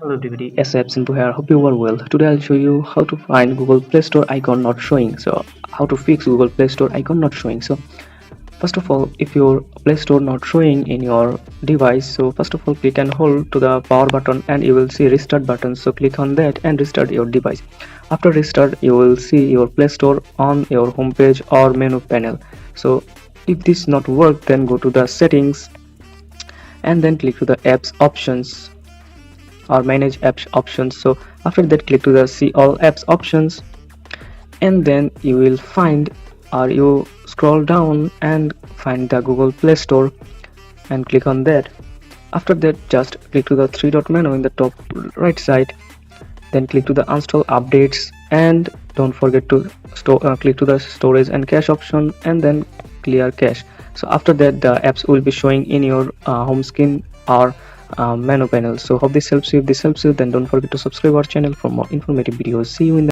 Hello everybody, SF Simple here. Hope you are well. Today I'll show you how to find Google Play Store icon not showing. So how to fix Google Play Store icon not showing. So first of all, if your Play Store not showing in your device, so first of all click and hold to the power button and you will see restart button. So click on that and restart your device. After restart, you will see your Play Store on your home page or menu panel. So if this not work, then go to the settings and then click to the apps options or manage apps options. So after that, click to the see all apps options, and then you will find, or you scroll down and find the Google Play Store and click on that. After that, just click to the three dot menu in the top right side, then click to the install updates, and don't forget to click to the storage and cache option, and then clear cache. So after that, the apps will be showing in your home screen or menu panel. So hope this helps you. If this helps you, then don't forget to subscribe our channel for more informative videos. See you in the